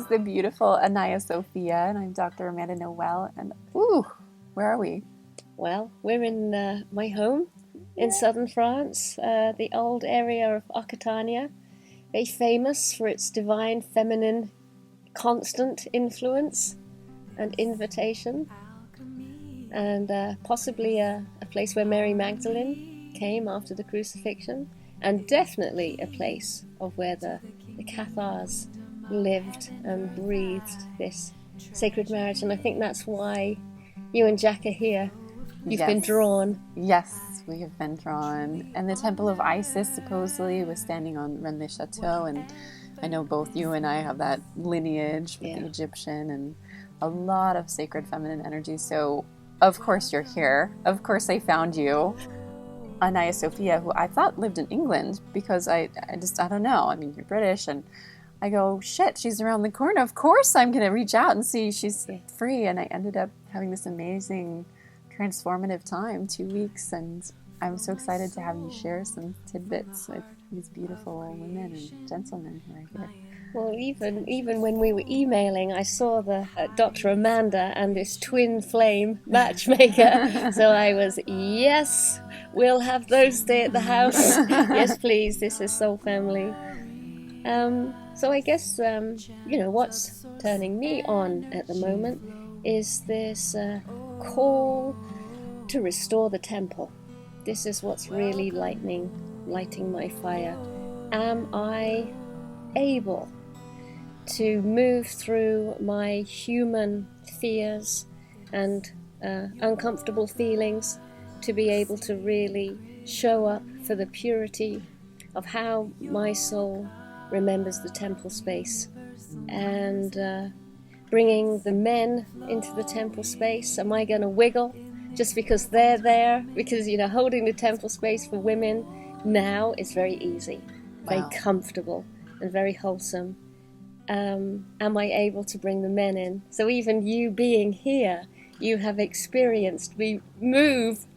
is the beautiful Anaiya Sophia, and I'm Dr. Amanda Noelle. And where are we? Well, we're in my home in southern France, the old area of Occitania, very famous for its divine feminine constant influence and invitation, and possibly a place where Mary Magdalene came after the crucifixion, and definitely a place of where the Cathars lived and breathed this sacred marriage. And I think that's why you and Jack are here. You've been drawn. Yes, we have been drawn. And the Temple of Isis supposedly was standing on Rennes-le-Château, and I know both you and I have that lineage with the Egyptian and a lot of sacred feminine energy. So of course you're here. Of course I found you. Anaiya Sophia, who I thought lived in England, because I don't know. I mean, you're British, and I go, shit, she's around the corner. Of course I'm going to reach out and see she's free. And I ended up having this amazing, transformative time, 2 weeks. And I'm so excited to have you share some tidbits with these beautiful women and gentlemen who are here. Well, even when we were emailing, I saw the Dr. Amanda and this twin flame matchmaker. So I was, yes, we'll have those stay at the house. Yes, please. This is soul family. So I guess, what's turning me on at the moment is this call to restore the temple. This is what's really lighting my fire. Am I able to move through my human fears and uncomfortable feelings to be able to really show up for the purity of how my soul remembers the temple space, and bringing the men into the temple space? Am I going to wiggle just because they're there? Because, holding the temple space for women now is very easy, very comfortable and very wholesome. Am I able to bring the men in? So even you being here, you have experienced me move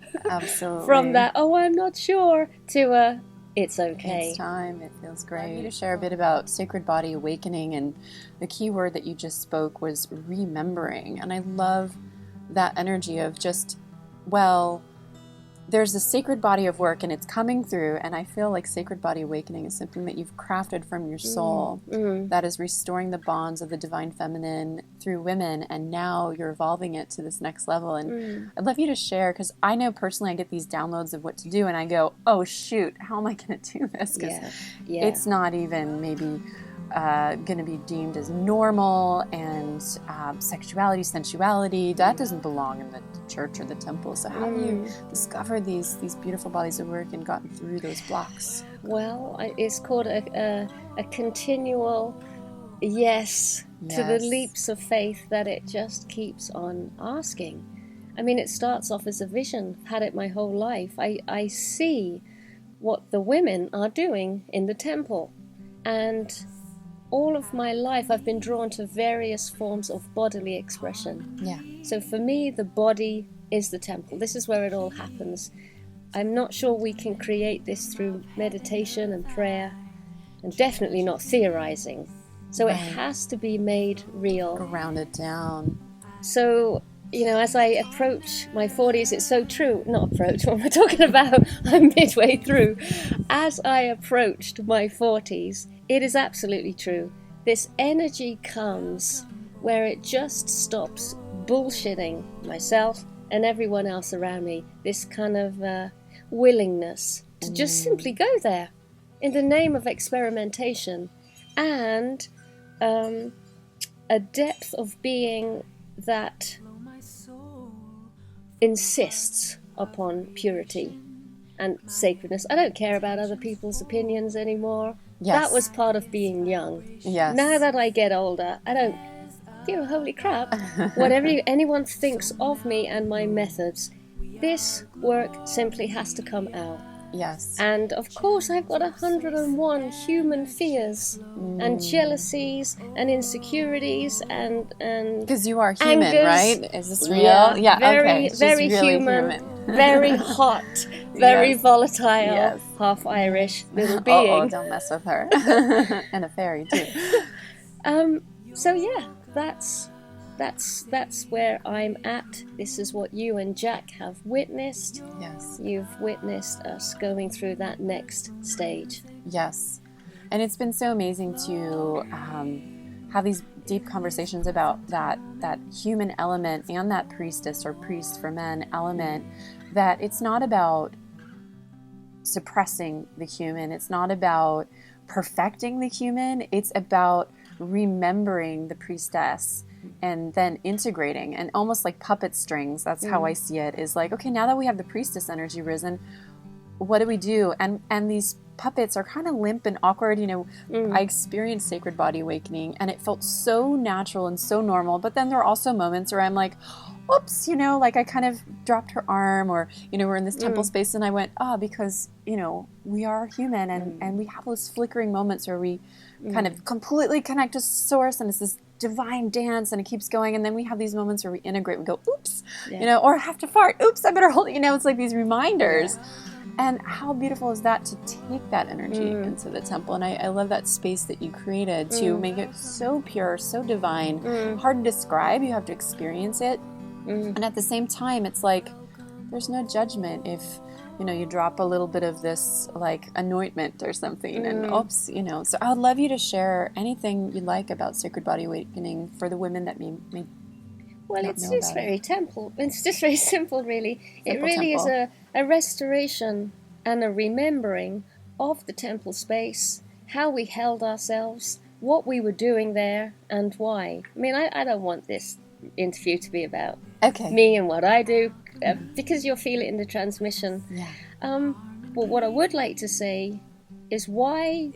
from that, I'm not sure, to it's okay. It's time. It feels great. I'd like you to share a bit about Sacred Body Awakening, and the key word that you just spoke was remembering. And I love that energy of just, there's a sacred body of work and it's coming through, and I feel like Sacred Body Awakening is something that you've crafted from your soul that is restoring the bonds of the divine feminine through women, and now you're evolving it to this next level. And I'd love you to share, because I know personally I get these downloads of what to do and I go, oh shoot, how am I going to do this? Because it's not even maybe going to be deemed as normal, and sexuality, sensuality, that doesn't belong in the church or the temple. So how have you discovered these beautiful bodies of work and gotten through those blocks? Well, it's called a continual yes to the leaps of faith that it just keeps on asking. I mean, it starts off as a vision. I've had it my whole life. I see what the women are doing in the temple, and all of my life I've been drawn to various forms of bodily expression. Yeah. So for me, the body is the temple. This is where it all happens. I'm not sure we can create this through meditation and prayer, and definitely not theorizing. So it has to be made real. Grounded down. So, as I approach my 40s, it's so true. Not approach, what we're talking about, I'm midway through. As I approached my 40s, it is absolutely true. This energy comes where it just stops bullshitting myself and everyone else around me. This kind of willingness to just simply go there in the name of experimentation, and a depth of being that insists upon purity and sacredness. I don't care about other people's opinions anymore. That was part of being young. Now that I get older, I don't give a holy crap whatever anyone thinks of me and my methods. This work simply has to come out. Yes. And of course I've got 101 human fears and jealousies and insecurities and because you are human, angers. Right? Is this real? Yeah, very, okay. very really human. Very hot, very volatile, half Irish little being. Oh, don't mess with her. And a fairy too. So yeah, that's where I'm at. This is what you and Jack have witnessed. Yes. You've witnessed us going through that next stage. Yes. And it's been so amazing to have these deep conversations about that human element and that priestess or priest for men element, that it's not about suppressing the human. It's not about perfecting the human. It's about remembering the priestess and then integrating, and almost like puppet strings. That's how I see it, is like, okay, now that we have the priestess energy risen, what do we do? And these puppets are kind of limp and awkward. I experienced Sacred Body Awakening and it felt so natural and so normal. But then there are also moments where I'm like, oops, like I kind of dropped her arm, or, we're in this temple space and I went, because, we are human, and we have those flickering moments where we kind of completely connect to source, and it's this divine dance and it keeps going. And then we have these moments where we integrate, we go, oops, or I have to fart. Oops, I better hold it. It's like these reminders. Yeah. And how beautiful is that, to take that energy into the temple? And I love that space that you created to make it so pure, so divine, hard to describe. You have to experience it. And at the same time, it's like there's no judgment if, you drop a little bit of this like anointment or something and oops, So I would love you to share anything you like about Sacred Body Awakening for the women that may Well, it's just very temple. It's just very simple, really. It really temple. is a restoration and a remembering of the temple space, how we held ourselves, what we were doing there, and why. I mean, I don't want this interview to be about me and what I do, because you'll feel it in the transmission. Yeah. But what I would like to say is why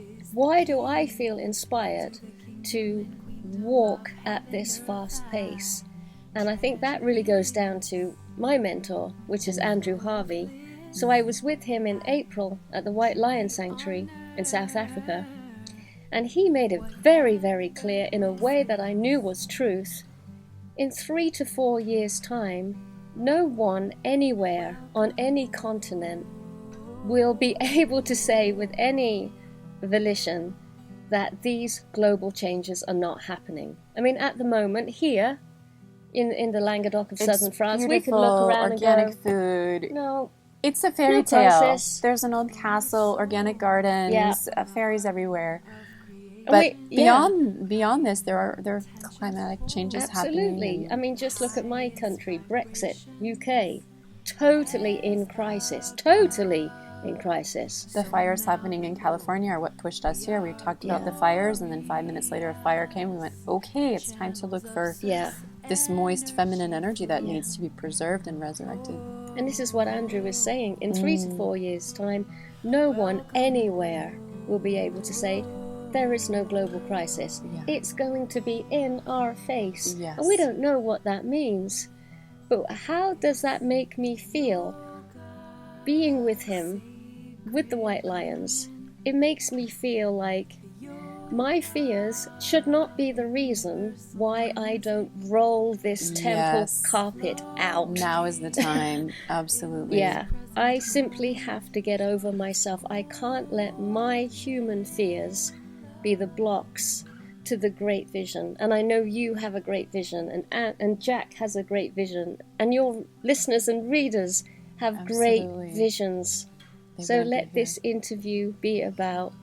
do I feel inspired to walk at this fast pace? And I think that really goes down to my mentor, which is Andrew Harvey. So I was with him in April at the White Lion Sanctuary in South Africa. And he made it very, very clear in a way that I knew was truth. In 3 to 4 years' time, no one anywhere on any continent will be able to say with any volition that these global changes are not happening. I mean, at the moment here, in the Languedoc of southern France, we could look around organic and go, food. no, it's a fairy tale. Crisis. There's an old castle, organic gardens, fairies everywhere. But beyond this, there are climatic changes happening. Absolutely. I mean, just look at my country, Brexit, UK, totally in crisis. The fires happening in California are what pushed us here. We talked about the fires, and then 5 minutes later a fire came. We went, okay, it's time to look for this moist feminine energy that needs to be preserved and resurrected. And this is what Andrew is saying. In 3 to 4 years' time, no one anywhere will be able to say, there is no global crisis. Yeah. It's going to be in our face. Yes. And we don't know what that means. But how does that make me feel? Being with him, with the White Lions, it makes me feel like my fears should not be the reason why I don't roll this temple carpet out. Now is the time. Absolutely. Yeah. I simply have to get over myself. I can't let my human fears be the blocks to the great vision. And I know you have a great vision, and Jack has a great vision, and your listeners and readers have great visions. So let this interview be about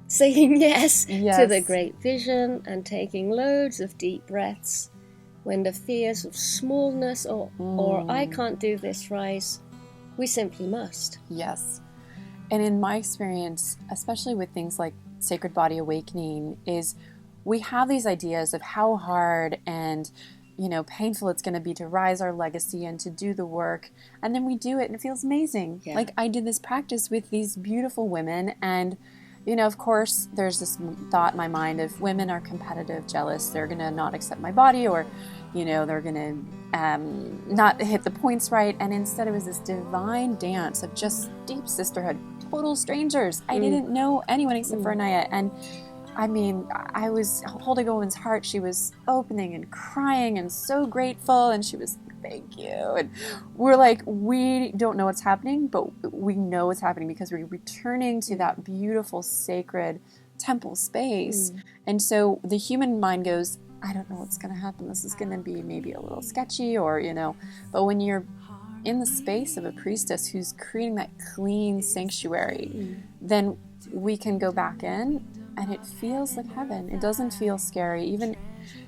saying yes to the great vision and taking loads of deep breaths when the fears of smallness or I can't do this rise, we simply must. Yes. And in my experience, especially with things like Sacred Body Awakening, is we have these ideas of how hard and painful it's going to be to rise our legacy and to do the work, and then we do it and it feels amazing. Like I did this practice with these beautiful women, and of course there's this thought in my mind of women are competitive, jealous, they're going to not accept my body, or they're going to not hit the points right. And instead it was this divine dance of just deep sisterhood, total strangers. I didn't know anyone except for Anaiya, and I mean, I was holding a woman's heart. She was opening and crying and so grateful, and she was like, thank you. And we're like, we don't know what's happening, but we know what's happening because we're returning to that beautiful, sacred temple space. And so the human mind goes, I don't know what's going to happen. This is going to be maybe a little sketchy, or, you know, but when you're in the space of a priestess who's creating that clean sanctuary, then we can go back in and it feels like heaven. It doesn't feel scary. Even,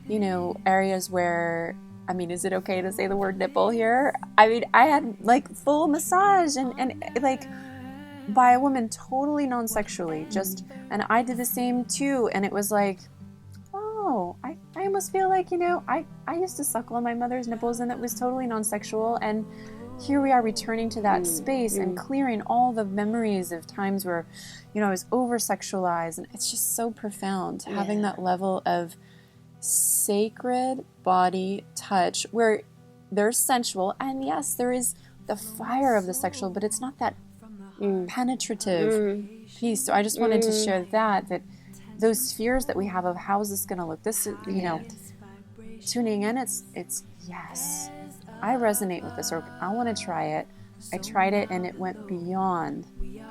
you know, areas where, I mean, is it okay to say the word nipple here? I mean, I had like full massage and like by a woman totally non-sexually, just, and I did the same too. And it was like, oh, I almost feel like, you know, I used to suckle on my mother's nipples and it was totally non-sexual. And here we are returning to that space and clearing all the memories of times where, you know, I was over-sexualized. And it's just so profound having that level of sacred body touch where there's sensual. And yes, there is the fire of the sexual, but it's not that penetrative piece. So I just wanted to share that those fears that we have of how is this going to look, this is, you know, tuning in, it's yes, I resonate with this, or I want to try it. I tried it and it went beyond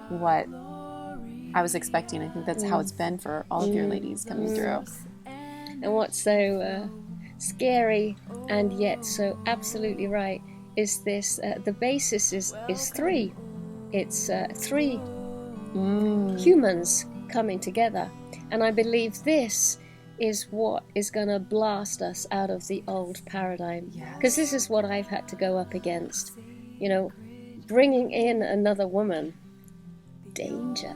what I was expecting. I think that's how it's been for all of your ladies coming through. And what's so scary and yet so absolutely right is this, the basis is three. It's three humans coming together. And I believe this is what is going to blast us out of the old paradigm. Because this is what I've had to go up against. You know, bringing in another woman, danger.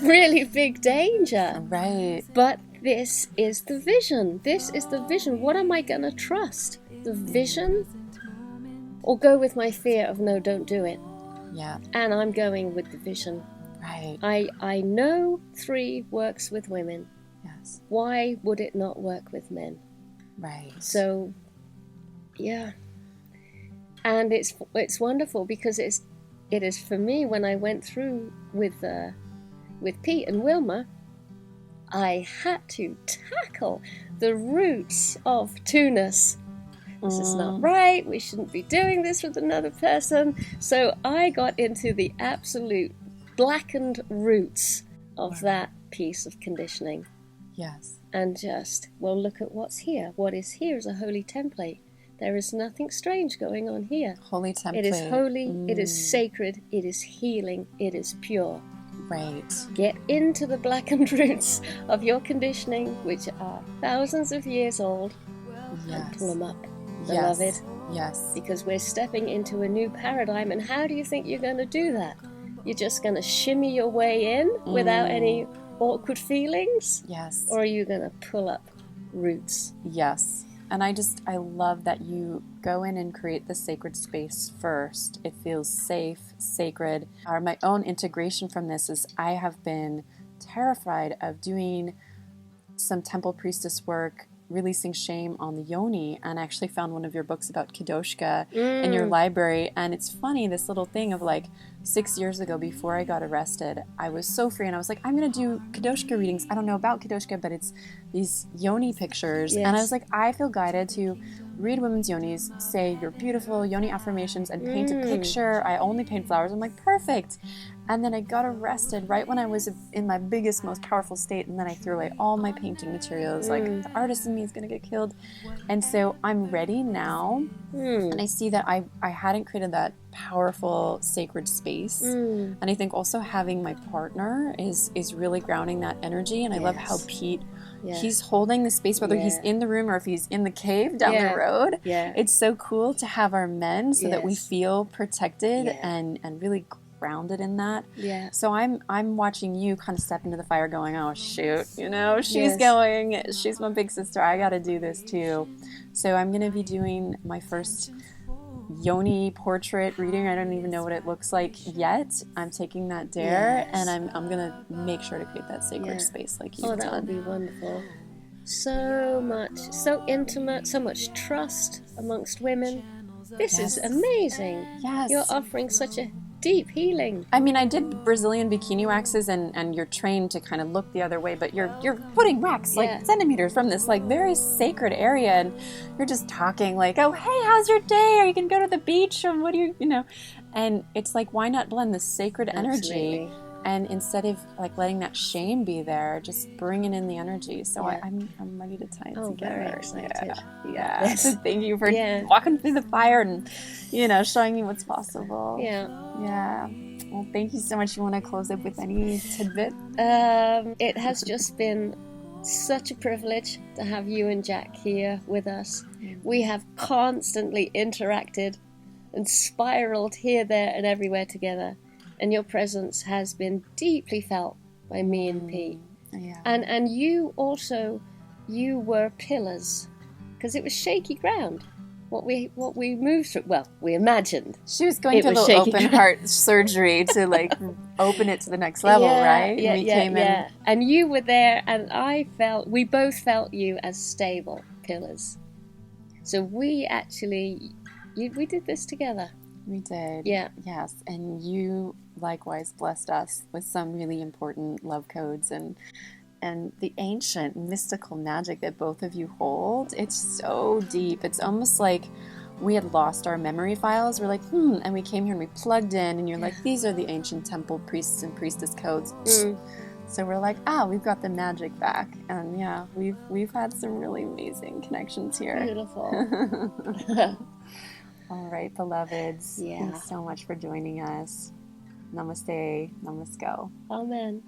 Really big danger. Right. But this is the vision. This is the vision. What am I going to trust? The vision? Or go with my fear of no, don't do it? Yeah. And I'm going with the vision. Right. I know 3 works with women. Yes. Why would it not work with men? Right. So, yeah. And it's wonderful because it is for me when I went through with Pete and Wilma, I had to tackle the roots of two-ness. This is not right. We shouldn't be doing this with another person. So I got into the absolute blackened roots of that piece of conditioning. Yes. And just, well, look at what's here. What is here is a holy template. There is nothing strange going on here. Holy template. It is holy, it is sacred, it is healing, it is pure. Right. Get into the blackened roots of your conditioning, which are thousands of years old, and pull them up, beloved. Yes. Because we're stepping into a new paradigm, and how do you think you're going to do that? You're just going to shimmy your way in without any awkward feelings? Yes. Or are you going to pull up roots? Yes. And I love that you go in and create the sacred space first. It feels safe, sacred. My own integration from this is I have been terrified of doing some temple priestess work, releasing shame on the yoni, and I actually found one of your books about Kadoshka in your library. And it's funny, this little thing of like 6 years ago before I got arrested, I was so free and I was like, I'm going to do Kadoshka readings. I don't know about Kadoshka, but it's these yoni pictures. Yes. And I was like, I feel guided to read women's yonis, say your beautiful yoni affirmations, and paint a picture. I only paint flowers. I'm like, perfect. And then I got arrested right when I was in my biggest, most powerful state. And then I threw away all my painting materials. Like, the artist in me is going to get killed. And so I'm ready now. And I see that I hadn't created that powerful, sacred space. And I think also having my partner is really grounding that energy. And I love how Pete, he's holding the space, whether he's in the room or if he's in the cave down the road. It's so cool to have our men so that we feel protected and really grounded in that. So I'm watching you kind of step into the fire going, oh shoot, you know, she's going, she's my big sister, I got to do this too. So I'm going to be doing my first yoni portrait reading. I don't even know what it looks like yet. I'm taking that dare and I'm going to make sure to create that sacred space like you've done. That would be wonderful. So much, so intimate, so much trust amongst women. This is amazing. You're offering such a deep healing. I mean, I did Brazilian bikini waxes and you're trained to kind of look the other way, but you're putting wax like centimeters from this like very sacred area, and you're just talking like, oh, hey, how's your day? Are you going to go to the beach? And what do you know? And it's like, why not blend the sacred energy And instead of like letting that shame be there, just bringing in the energy. So Yeah. I'm ready to tie it Oh, together. very excited. Yeah. Yes. So thank you for walking through the fire and, showing me what's possible. Yeah. Yeah. Well, thank you so much. You want to close up with any tidbit? It has just been such a privilege to have you and Jack here with us. We have constantly interacted and spiraled here, there, and everywhere together. And your presence has been deeply felt by me and Pete. Yeah. And you also, you were pillars, because it was shaky ground. What we moved through, well, we imagined. She was going to a little open heart surgery to like open it to the next level, right? Yeah, we came in. And you were there, and we both felt you as stable pillars. So we actually, we did this together. We did. Yeah. Yes. And you likewise blessed us with some really important love codes and the ancient mystical magic that both of you hold. It's so deep. It's almost like we had lost our memory files. We're like, and we came here and we plugged in, and you're like, these are the ancient temple priests and priestess codes. So we're like, we've got the magic back. And yeah, we've had some really amazing connections here. Beautiful. All right, beloveds. Yeah. Thanks so much for joining us. Namaste. Namasko. Amen.